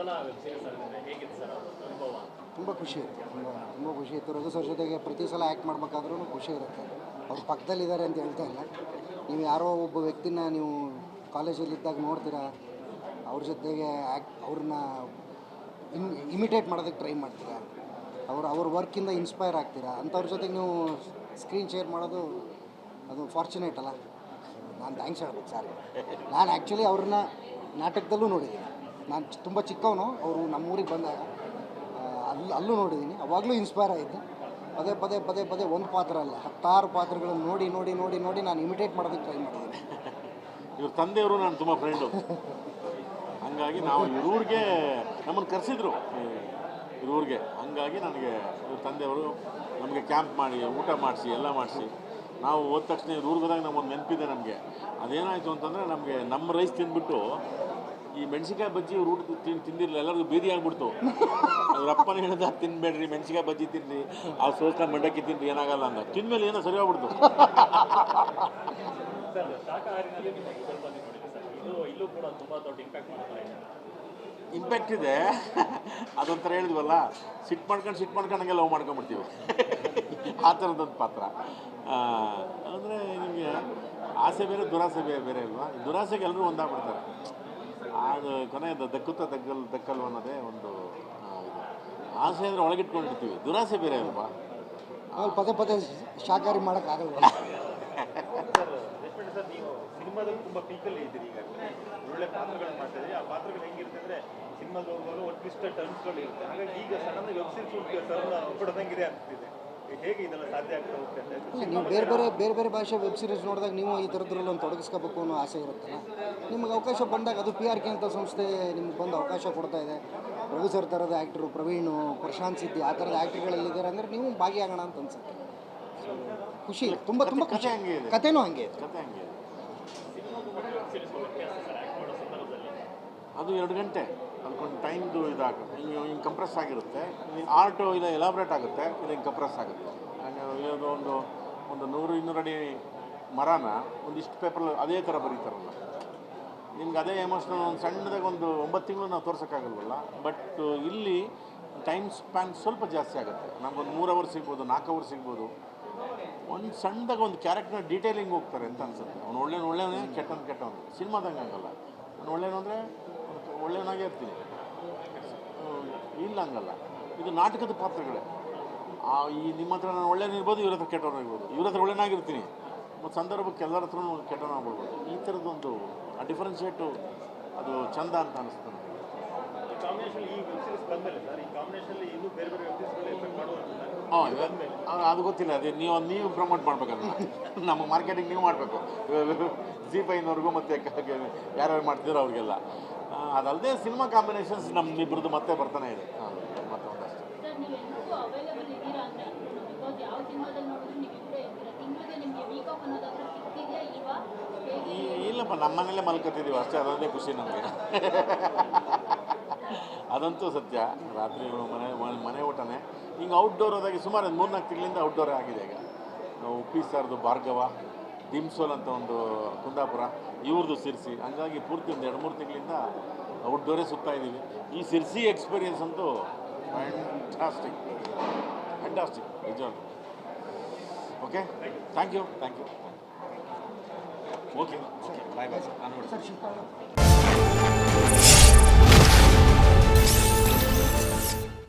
ಮೊದಲ web series ಆಗಿದ್ರೆ ಹೇಗಿತ್ತು ಸರ್ ಅನುಭವ? ತುಂಬ ಖುಷಿ ಇತ್ತು, ತುಂಬ ಖುಷಿ ಇತ್ತು. ರಘು ಸರ್ ಜೊತೆಗೆ ಪ್ರತಿ ಸಲ ಆ್ಯಕ್ಟ್ ಮಾಡಬೇಕಾದ್ರೂ ಖುಷಿ ಇರುತ್ತೆ. ಅವ್ರು ಪಕ್ಕದಲ್ಲಿದ್ದಾರೆ ಅಂತ ಹೇಳ್ತಾ ಇಲ್ಲ, ನೀವು ಯಾರೋ ಒಬ್ಬ ವ್ಯಕ್ತಿನ ನೀವು ಕಾಲೇಜಲ್ಲಿದ್ದಾಗ ನೋಡ್ತೀರಾ, ಅವ್ರ ಜೊತೆಗೆ ಅವ್ರನ್ನ ಇಮಿಟೇಟ್ ಮಾಡೋದಕ್ಕೆ ಟ್ರೈ ಮಾಡ್ತೀರಾ, ಅವ್ರ ವರ್ಕಿಂದ ಇನ್ಸ್ಪೈರ್ ಆಗ್ತೀರಾ. ಅಂಥವ್ರ ಜೊತೆಗೆ ನೀವು ಸ್ಕ್ರೀನ್ ಶೇರ್ ಮಾಡೋದು ಅದು ಫಾರ್ಚುನೇಟ್ ಅಲ್ಲ. ನಾನು ಥ್ಯಾಂಕ್ಸ್ ಹೇಳ್ಬೇಕು ಸರ್. ನಾನು ಆ್ಯಕ್ಚುಲಿ ಅವ್ರನ್ನ ನಾಟಕದಲ್ಲೂ ನೋಡಿದ್ದೀನಿ. ನಾನು ತುಂಬ ಚಿಕ್ಕವನು, ಅವರು ನಮ್ಮೂರಿಗೆ ಬಂದಾಗ ಅಲ್ಲೂ ನೋಡಿದ್ದೀನಿ. ಅವಾಗಲೂ ಇನ್ಸ್ಪೈರ್ ಆಯಿತು. ಪದೇ ಒಂದು ಪಾತ್ರ ಅಲ್ಲ, 10 ಪಾತ್ರಗಳನ್ನು ನೋಡಿ ನೋಡಿ ನೋಡಿ ನೋಡಿ ನಾನು ಇಮಿಟೇಟ್ ಮಾಡೋದಕ್ಕೆ ಟ್ರೈ ಮಾಡಿದ್ದೀನಿ. ಇವ್ರ ತಂದೆಯವರು ನಾನು ತುಂಬ ಫ್ರೆಂಡು, ಹಾಗಾಗಿ ನಾವು ಇವ್ರಿಗೆ ನಮ್ಮನ್ನು ಕರೆಸಿದ್ರು ಇವ್ರಿಗೆ. ಹಾಗಾಗಿ ನನಗೆ ಇವ್ರ ತಂದೆಯವರು ನಮಗೆ ಕ್ಯಾಂಪ್ ಮಾಡಿ ಊಟ ಮಾಡಿಸಿ ಎಲ್ಲ ಮಾಡಿಸಿ, ನಾವು ಹೋದ ತಕ್ಷಣ ಇವ್ರಿಗೆ ಹೋದಾಗ ನಮ್ಮೊಂದು ನೆನಪಿದೆ ನಮಗೆ. ಅದೇನಾಯಿತು ಅಂತಂದರೆ ನಮಗೆ ನಮ್ಮ ರೈಸ್ ತಿಂದ್ಬಿಟ್ಟು ಈ ಮೆಣಸಿಕಾಯಿ ಬಜ್ಜಿ ಇವ್ರು ಊಟ ತಿಂದಿರಲಿಲ್ಲ, ಎಲ್ಲರಿಗೂ ಬೇದಿ ಆಗ್ಬಿಡ್ತು. ಅವ್ರ ಅಪ್ಪನ ಹೇಳಿದ ತಿನ್ಬೇಡ್ರಿ, ಮೆಣಸಿಕಾಯಿ ಬಜ್ಜಿ ತಿನ್ನಿರಿ, ಆ ಸೋಸ್ನ ಮಂಡಕ್ಕಿ ತಿನ್ನಿರಿ, ಏನಾಗಲ್ಲ ಅಂತ. ತಿಂದಮೇಲೆ ಏನೋ ಸರಿ ಹೋಗ್ಬಿಡ್ತು. ಇಂಪ್ಯಾಕ್ಟ್ ಇದೆ. ಅದೊಂಥರ ಹೇಳಿದ್ವಲ್ಲ, ಸಿಟ್ಟು ಮಾಡ್ಕೊಂಡು ಹಂಗೆ ಲವ್ ಮಾಡ್ಕೊಂಡ್ಬಿಡ್ತೀವಿ. ಆ ಥರದ್ದೊಂದು ಪಾತ್ರ. ಅಂದರೆ ನಿಮಗೆ ಆಸೆ ಬೇರೆ ದುರಾಸೆ ಬೇರೆ ಅಲ್ವಾ. ದುರಾಸೆಗೆ ಎಲ್ಲರೂ ಒಂದಾಗ್ಬಿಡ್ತಾರೆ. ಅದು ಕೊನೆಯದು ದಕ್ಕಲ್ವ ಅನ್ನೋದೇ ಒಂದು ಇದು. ಆಸೆ ಅಂದರೆ ಒಳಗಿಟ್ಕೊಂಡಿರ್ತೀವಿ, ದುರಾಸೆ ಬೇರೆ ಅಲ್ವಾ. ಪದೇ ಶಾಕಾಹಾರಿ ಮಾಡೋಕ್ಕಾಗಲ್ಲ. ಸರ್, ನೀವು ಸಿನಿಮಾದಲ್ಲಿ ತುಂಬ ಪೀಕಲ್ಲಿ ಇದ್ದೀರಿ. ಈಗ ಒಳ್ಳೆ ಪಾತ್ರಗಳು ಮಾಡ್ತಾಯಿದ್ದೀರಿ. ಆ ಪಾತ್ರಗಳು ಹೆಂಗಿರುತ್ತೆ ಅಂದರೆ ಸಿನಿಮಾದವ್ರಿಗೂ ಒಂದು ಟ್ವಿಸ್ಟೆಡ್ ಟರ್ನ್ಸ್ಗಳು ಇರುತ್ತೆ. ಹಾಗಾಗಿ ಈಗ ಸಡನ್ ವೆಬ್ ಸೀರೀಸ್ ಟರ್ನ್ ಕೊಡೋದಂಗಿದೆ ಆಗ್ತಿದೆ. ಹೇಗೆ ಇದೆಲ್ಲ ಸಾಧ್ಯ ಆಗ್ತಾ ಹೋಗುತ್ತೆ ಅಂತ? ನೀವು ಬೇರೆ ಬೇರೆ ಭಾಷೆ ವೆಬ್ ಸೀರೀಸ್ ನೋಡಿದಾಗ ನೀವು ಈ ಥರದ್ರಲ್ಲಿ ಒಂದು ತೊಡಗಿಸ್ಕೋಬೇಕು ಅನ್ನೋ ಆಸೆ ಇರುತ್ತಲ್ಲ. ನಿಮಗೆ ಅವಕಾಶ ಬಂದಾಗ ಅದು PRK ಅಂತ ಸಂಸ್ಥೆ ನಿಮ್ಗೆ ಬಂದು ಅವಕಾಶ ಕೊಡ್ತಾ ಇದೆ. ರಘು ಸರ್ ಥರದ ಆ್ಯಕ್ಟ್ರು, ಪ್ರವೀಣು, ಪ್ರಶಾಂತ್ ಸಿದ್ದಿ, ಆ ಥರದ ಆ್ಯಕ್ಟ್ರುಗಳಲ್ಲಿದ್ದಾರೆ ಅಂದರೆ ನೀವು ಭಾಗಿಯಾಗೋಣ ಅಂತ ಅನ್ಸುತ್ತೆ. ಖುಷಿ, ತುಂಬ ಖುಷಿ. ಕಥೆನೂ ಹಂಗೆ ಇದೆ. ಅದು 2 ಗಂಟೆ ಅದಕ್ಕೊಂದು ಟೈಮ್ದು ಇದಾಗುತ್ತೆ. ಹಿಂಗೆ ಕಂಪ್ರೆಸ್ ಆಗಿರುತ್ತೆ. ಆರ್ಟು ಇಲ್ಲ ಎಲಾಬ್ರೇಟ್ ಆಗುತ್ತೆ, ಇಲ್ಲ ಹಿಂಗೆ ಕಂಪ್ರೆಸ್ ಆಗುತ್ತೆ. ಇದು ಒಂದು 100-200 ಅಡಿ ಮರನ ಒಂದಿಷ್ಟು ಪೇಪರ್ ಅದೇ ಥರ ಬರೀತಾರಲ್ಲ, ನಿಮ್ಗೆ ಅದೇ ಎಮೋಷ್ನಲ್ ಒಂದು ಸಣ್ಣದಾಗ ಒಂದು 9 ತಿಂಗಳು ನಾವು ತೋರ್ಸೋಕ್ಕಾಗಲ್ವಲ್ಲ. ಬಟ್ ಇಲ್ಲಿ ಟೈಮ್ ಸ್ಪ್ಯಾನ್ ಸ್ವಲ್ಪ ಜಾಸ್ತಿ ಆಗುತ್ತೆ. ನಮಗೊಂದು 3 ಅವರ್ ಸಿಗ್ಬೋದು, 4 ಅವರ್ ಸಿಗ್ಬೋದು. ಒಂದು ಸಣ್ಣದಾಗ ಒಂದು ಕ್ಯಾರೆಕ್ಟರ್ ಡೀಟೇಲಿಂಗ್ ಹೋಗ್ತಾರೆ ಅಂತ ಅನ್ಸುತ್ತೆ. ಅವ್ನು ಒಳ್ಳೆಯವನೇ, ಕೆಟ್ಟವನು. ಸಿನಿಮಾದಂಗೆ ಆಗಲ್ಲ. ನಾನು ಒಳ್ಳೆಯವನು ಅಂದರೆ ಒಳ್ಳೆಯವನಾಗೇ ಇರ್ತೀನಿ, ಇಲ್ಲ ಹಂಗಲ್ಲ. ಇದು ನಾಟಕದ ಪಾತ್ರಗಳೇ. ಈ ನಿಮ್ಮ ಹತ್ರ ನಾನು ಒಳ್ಳೆಯನಿರ್ಬೋದು, ಇವ್ರ ಹತ್ರ ಕೆಟ್ಟವನಾಗಿರ್ಬೋದು. ಇವ್ರ ಹತ್ರ ಒಳ್ಳೆಯನಾಗಿರ್ತೀನಿ, ಮತ್ತು ಸಂದರ್ಭಕ್ಕೆ ಎಲ್ಲರ ಹತ್ರ ಕೆಟ್ಟವನಾಗ್ಬೋದು. ಈ ಥರದ್ದೊಂದು ಡಿಫ್ರೆನ್ಷಿಯೇಟು ಅದು ಚಂದ ಅಂತ ಅನಿಸ್ತು ನನಗೆ. ಕಾಂಬಿನೇಷನ್ ಈ ವೆಬ್ ಸೀರೀಸ್ ಬಂದಮೇಲೆ ಸರ್, ಈ ಕಾಂಬಿನೇಷನಲ್ಲಿ ಇನ್ನೂ ಬೇರೆ ವೆಬ್ ಸೀರೀಸ್ಗಳು ಎಫೆಕ್ಟ್ ಮಾಡುವಂಥದ್ದು ಅದು ಗೊತ್ತಿಲ್ಲ. ಅದೇ ನೀವು ಪ್ರಮೋಟ್ ಮಾಡ್ಬೇಕಲ್ಲ. ನಮ್ಮ ಮಾರ್ಕೆಟಿಂಗ್ ನೀವು ಮಾಡಬೇಕು. ZEE5ನವ್ರಿಗೂ ಮತ್ತು ಯಾರ್ಯಾರು ಮಾಡ್ತಿದ್ರು ಅವ್ರಿಗೆಲ್ಲ. ಅದಲ್ಲದೆ ಸಿನಿಮಾ ಕಾಂಬಿನೇಷನ್ಸ್ ನಮ್ಮಿಬ್ಬರದ್ದು ಮತ್ತೆ ಬರ್ತಾನೆ ಇದೆ. ಮತ್ತೆ ಒಂದಷ್ಟು ಇಲ್ಲಪ್ಪ, ನಮ್ಮ ಮನೇಲೇ ಮಲ್ಕೊತಿದ್ದೀವಿ ಅಷ್ಟೇ. ಅದೊಂದೇ ಖುಷಿ ನಮಗೆ. ಅದಂತೂ ಸತ್ಯ. ರಾತ್ರಿ ಮನೆ ಊಟನೇ ಹಿಂಗೆ ಔಟ್ಡೋರ್ ಹೋದಾಗಿ ಸುಮಾರು 3-4 ತಿಂಗಳಿಂದ ಔಟ್ಡೋರೇ ಆಗಿದೆ. ಈಗ ನಾವು ಉಪ್ಪಿ ಸರ್ದು ಭಾರ್ಗವ, ದಿಮ್ಸೋಲ್ ಅಂತ ಒಂದು ಕುಂದಾಪುರ, ಇವ್ರದ್ದು ಸಿರ್ಸಿ, ಹಂಗಾಗಿ ಪೂರ್ತಿ ಒಂದು 2-3 ತಿಂಗಳಿಂದ ಔಟ್ಡೋರೇ ಸುತ್ತಾ ಇದ್ದೀವಿ. ಈ ಸಿರ್ಸಿ ಎಕ್ಸ್ಪೀರಿಯನ್ಸ್ ಅಂತೂ ಫ್ಯಾಂಟಾಸ್ಟಿಕ್ ನಿಜವಾಗ್ಲೂ. Okay, thank you. Okay, bye. ನಾನು ನೋಡಿ